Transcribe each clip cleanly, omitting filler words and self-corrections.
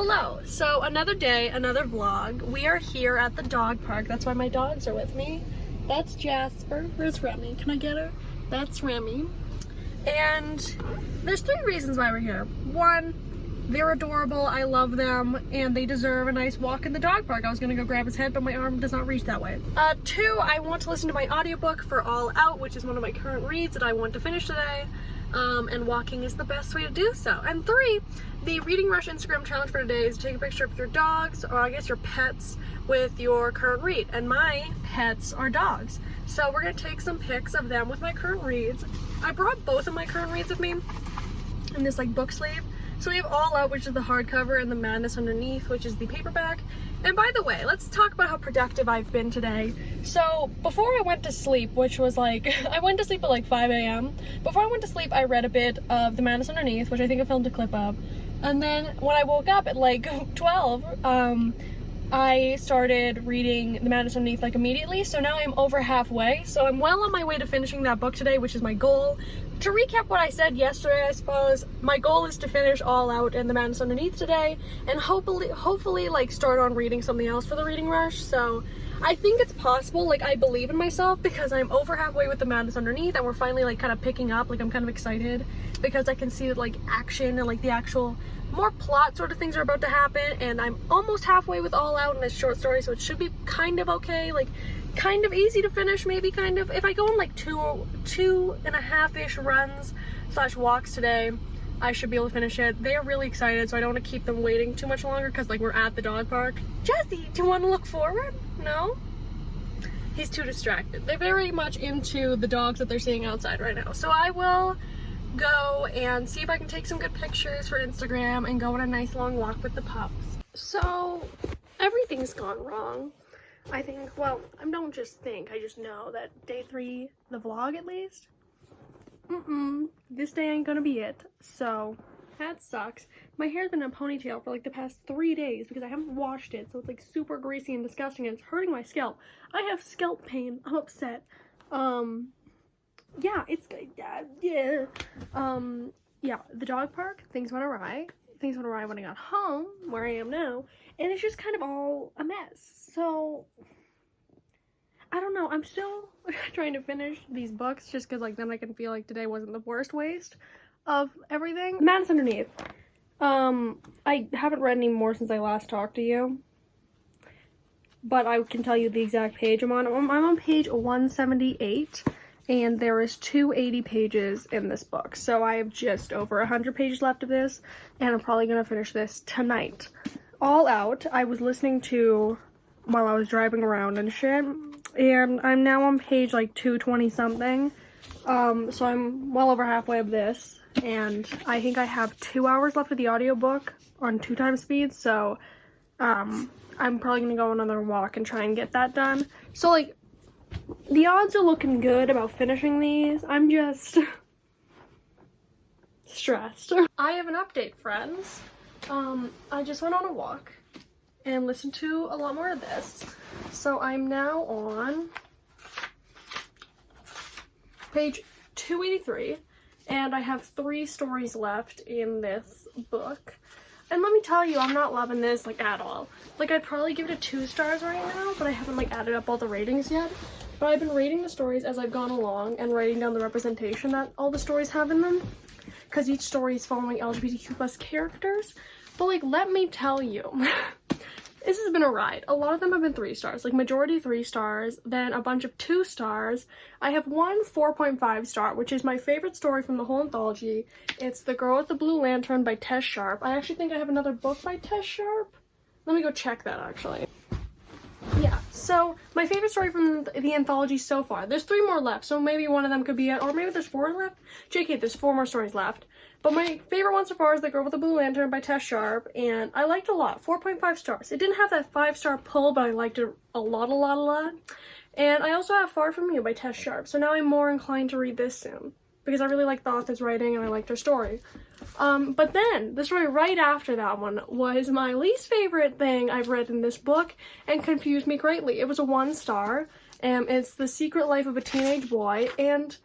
Hello, so another day, another vlog. We are here at the dog park. That's why my dogs are with me. That's Jasper. Where's Remy? Can I get her? That's Remy. And there's three reasons why we're here. One, they're adorable, I love them, and they deserve a nice walk in the dog park. I was gonna go grab his head, but my arm does not reach that way. Two, I want to listen to my audiobook for All Out, which is one of my current reads that I want to finish today. And walking is the best way to do so. And three, the Reading Rush Instagram challenge for today is to take a picture of your dogs, or I guess your pets, with your current read. And my pets are dogs. So we're gonna take some pics of them with my current reads. I brought both of my current reads with me in this like book sleeve. So we have All Out, which is the hardcover, and The Madness Underneath, which is the paperback. And by the way, let's talk about how productive I've been today. So before I went to sleep, which was like, I went to sleep at like 5 a.m. Before I went to sleep, I read a bit of The Madness Underneath, which I think I filmed a clip of. And then when I woke up at like 12, I started reading The Madness Underneath like immediately. So now I'm over halfway. So I'm well on my way to finishing that book today, which is my goal. To recap what I said yesterday, I suppose, my goal is to finish All Out and The Madness Underneath today, and hopefully like start on reading something else for the Reading Rush. So I think it's possible. Like, I believe in myself because I'm over halfway with The Madness Underneath, and we're finally like kind of picking up. Like, I'm kind of excited because I can see that like action and like the actual more plot sort of things are about to happen, and I'm almost halfway with All Out in this short story, so it should be kind of okay. Like, kind of easy to finish, maybe, kind of. If I go on like two and a half-ish runs / walks today, I should be able to finish it. They're really excited, so I don't want to keep them waiting too much longer because like we're at the dog park. Jesse, do you want to look forward? No? He's too distracted. They're very much into the dogs that they're seeing outside right now. So I will go and see if I can take some good pictures for Instagram and go on a nice long walk with the pups. So everything's gone wrong. I think, well, I don't just think, I just know that day 3, the vlog at least, this day ain't gonna be it. So that sucks. My hair's been in a ponytail for like the past 3 days because I haven't washed it, so it's like super greasy and disgusting, and it's hurting my scalp. I have scalp pain. I'm upset. Yeah, it's good. Yeah. Yeah, the dog park, things went awry. Things went awry when I got home, where I am now, and it's just kind of all a mess. So I don't know, I'm still trying to finish these books just because like then I can feel like today wasn't the worst waste of everything. Madness Underneath. I haven't read any more since I last talked to you, but I can tell you the exact page I'm on. I'm on page 178. And there is 280 pages in this book. So I have just over 100 pages left of this, and I'm probably gonna finish this tonight. All Out, I was listening to while I was driving around and shit, and I'm now on page like 220 something. So I'm well over halfway of this, and I think I have 2 hours left of the audiobook on 2 times speed, so I'm probably gonna go on another walk and try and get that done. So like, the odds are looking good about finishing these. I'm just stressed. I have an update, friends. I just went on a walk and listened to a lot more of this. So I'm now on page 283, and I have 3 stories left in this book. And let me tell you, I'm not loving this like at all. Like, I'd probably give it a 2 stars right now, but I haven't like added up all the ratings yet. But I've been reading the stories as I've gone along and writing down the representation that all the stories have in them, because each story is following LGBTQ+ characters. But like, let me tell you, this has been a ride. A lot of them have been 3 stars, like majority 3 stars, then a bunch of 2 stars. I have one 4.5 star, which is my favorite story from the whole anthology. It's The Girl with the Blue Lantern by Tess Sharp. I actually think I have another book by Tess Sharp. Let me go check that actually. Yeah, so my favorite story from the anthology so far. There's 3 more left, so maybe one of them could be it, or maybe there's 4 left. JK, there's 4 more stories left. But my favorite one so far is The Girl with the Blue Lantern by Tess Sharp, and I liked it a lot. 4.5 stars. It didn't have that 5-star pull, but I liked it a lot. And I also have Far From You by Tess Sharp, so now I'm more inclined to read this soon, because I really like the author's writing and I like their story. But then, the story right after that one was my least favorite thing I've read in this book and confused me greatly. It was a 1 star, and it's The Secret Life of a Teenage Boy, and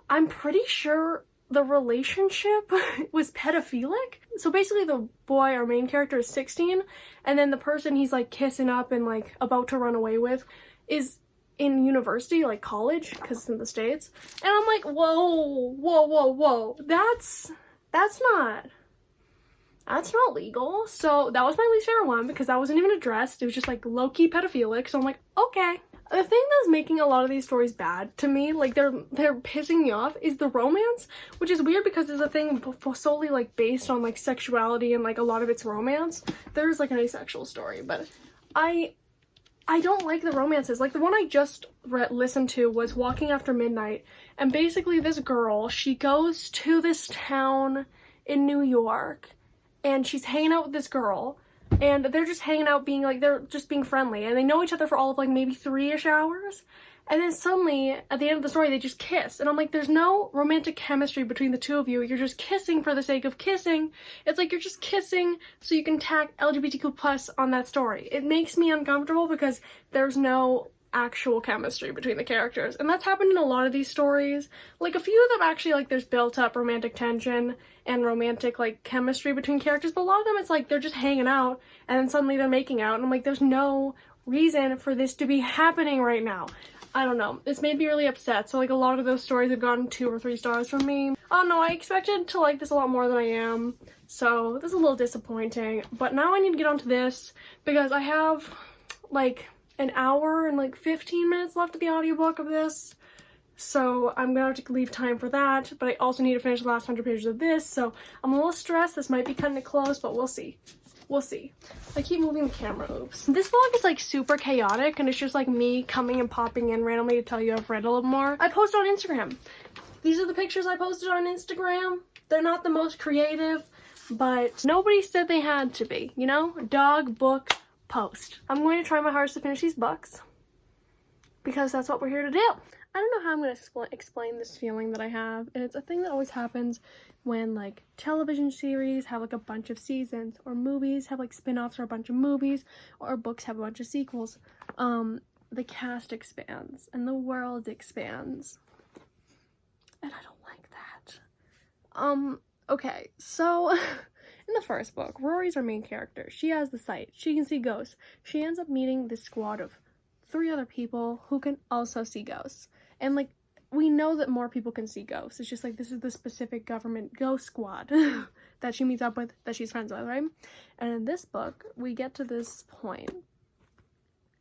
I'm pretty sure the relationship was pedophilic. So basically the boy, our main character, is 16, and then the person he's like kissing up and like about to run away with is in university, like college, because it's in the States. And I'm like, whoa, that's not legal. So that was my least favorite one, because that wasn't even addressed. It was just like low-key pedophilic. So I'm like, okay. The thing that's making a lot of these stories bad to me, like they're pissing me off, is the romance, which is weird because there's a thing solely like based on like sexuality, and like a lot of it's romance. There's like an asexual story, but I don't like the romances. Like the one I just listened to was Walking After Midnight, and basically this girl, she goes to this town in New York and she's hanging out with this girl, and they're just hanging out being like, they're just being friendly, and they know each other for all of like maybe 3-ish hours, and then suddenly at the end of the story they just kiss, and I'm like, there's no romantic chemistry between the two of you. You're just kissing for the sake of kissing. It's like you're just kissing so you can tack LGBTQ plus on that story. It makes me uncomfortable because there's no actual chemistry between the characters, and that's happened in a lot of these stories. Like a few of them actually, like there's built up romantic tension and romantic like chemistry between characters, but a lot of them it's like they're just hanging out and then suddenly they're making out, and I'm like, there's no reason for this to be happening right now. I don't know, this made me really upset. So like a lot of those stories have gotten 2 or 3 stars from me. I don't know, I expected to like this a lot more than I am, so this is a little disappointing. But now I need to get onto this because I have like an hour and like 15 minutes left of the audiobook of this, so I'm gonna have to leave time for that. But I also need to finish the last 100 pages of this, so I'm a little stressed. This might be cutting it close, but we'll see. We'll see. I keep moving the camera, oops. This vlog is like super chaotic, and it's just like me coming and popping in randomly to tell you I've read a little more. I post on Instagram. These are the pictures I posted on Instagram. They're not the most creative, but nobody said they had to be, you know? Dog, book, post. I'm going to try my hardest to finish these books because that's what we're here to do. I don't know how I'm going to explain this feeling that I have, and it's a thing that always happens when like television series have like a bunch of seasons, or movies have like spin-offs or a bunch of movies, or books have a bunch of sequels. The cast expands and the world expands, and I don't like that. Okay, so in the first book, Rory's our main character. She has the sight. She can see ghosts. She ends up meeting this squad of 3 other people who can also see ghosts. And like, we know that more people can see ghosts. It's just like, this is the specific government ghost squad that she meets up with, that she's friends with, right? And in this book, we get to this point,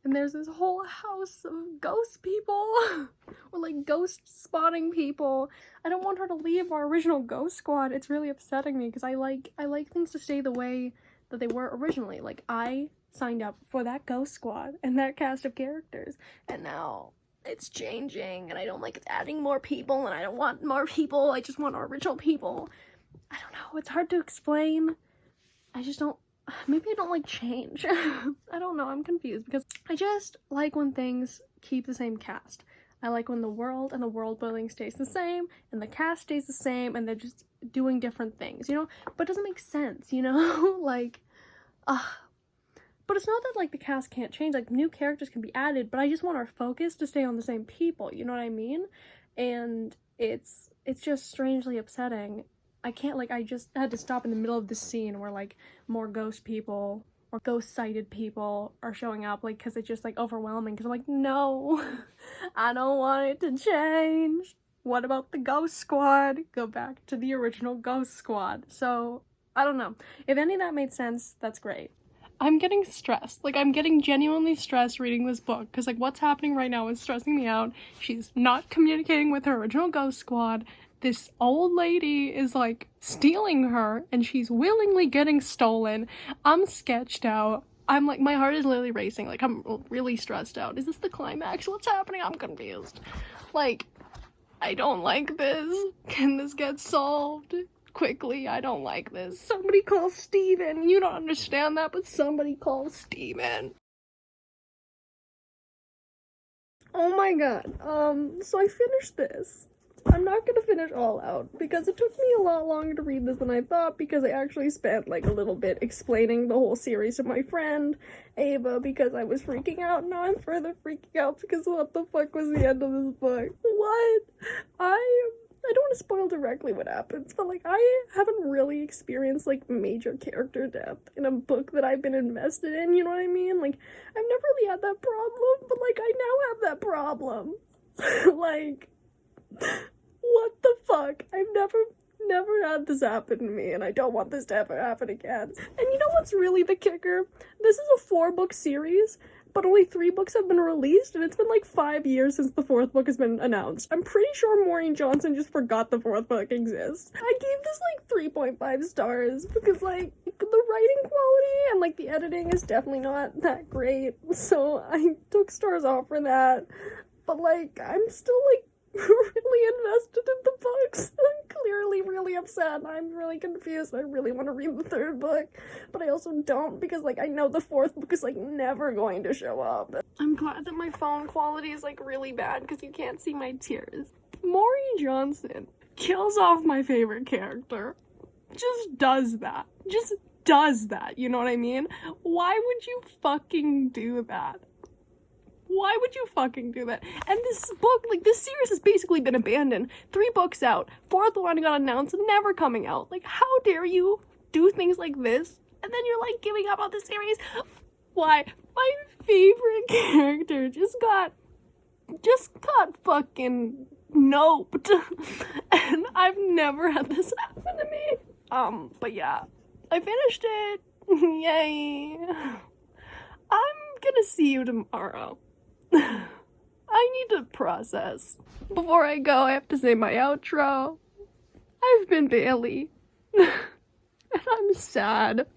and there's this whole house of ghost people, or like ghost spotting people. I don't want her to leave our original ghost squad. It's really upsetting me because I like things to stay the way that they were originally. Like, I signed up for that ghost squad and that cast of characters, and now it's changing, and I don't like adding more people, and I don't want more people. I just want our original people. I don't know, it's hard to explain. I just don't, maybe I don't like change. I don't know, I'm confused because I just like when things keep the same cast. I like when the world and the world building stays the same and the cast stays the same and they're just doing different things, you know? But it doesn't make sense, you know? Like, but it's not that like the cast can't change, like new characters can be added, but I just want our focus to stay on the same people, you know what I mean? And it's just strangely upsetting. I can't, like, I just had to stop in the middle of this scene where like more ghost people or ghost-sighted people are showing up, like, because it's just like overwhelming, because I'm like, no, I don't want it to change. What about the ghost squad? Go back to the original ghost squad. So I don't know, if any of that made sense, that's great. I'm getting stressed. Like, I'm getting genuinely stressed reading this book because, like, what's happening right now is stressing me out. She's not communicating with her original ghost squad. This old lady is, like, stealing her, and she's willingly getting stolen. I'm sketched out. I'm, like, my heart is literally racing. Like, I'm really stressed out. Is this the climax? What's happening? I'm confused. Like, I don't like this. Can this get solved quickly? I don't like this. Somebody call Steven. You don't understand that, but somebody call Steven. Oh my god. So I finished this. I'm not gonna finish all out because it took me a lot longer to read this than I thought, because I actually spent like a little bit explaining the whole series to my friend Ava because I was freaking out. Now I'm further freaking out because what the fuck was the end of this book? What? I don't want to spoil directly what happens, but like I haven't really experienced like major character death in a book that I've been invested in, you know what I mean? Like I've never really had that problem, but like I now have that problem. Like, what the fuck? I've never had this happen to me, and I don't want this to ever happen again. And you know what's really the kicker? This is a 4-book series, but only 3 books have been released, and it's been like 5 years since the 4th book has been announced. I'm pretty sure Maureen Johnson just forgot the 4th book exists. I gave this like 3.5 stars because like the writing quality and like the editing is definitely not that great, so I took stars off for that. But like I'm still like really invested in the books. I'm clearly really upset. I'm really confused. I really want to read the 3rd book, but I also don't because like I know the 4th book is like never going to show up. I'm glad that my phone quality is like really bad because you can't see my tears. Maureen Johnson kills off my favorite character. Just does that. Just does that. You know what I mean? Why would you fucking do that? Why would you fucking do that? And this book, like, this series has basically been abandoned. 3 books out. 4th one got announced, never coming out. Like, how dare you do things like this? And then you're, like, giving up on the series? Why? My favorite character just got fucking noped. And I've never had this happen to me. But yeah. I finished it. Yay. I'm gonna see you tomorrow. I need to process. Before I go, I have to say my outro. I've been Bailey. And I'm sad.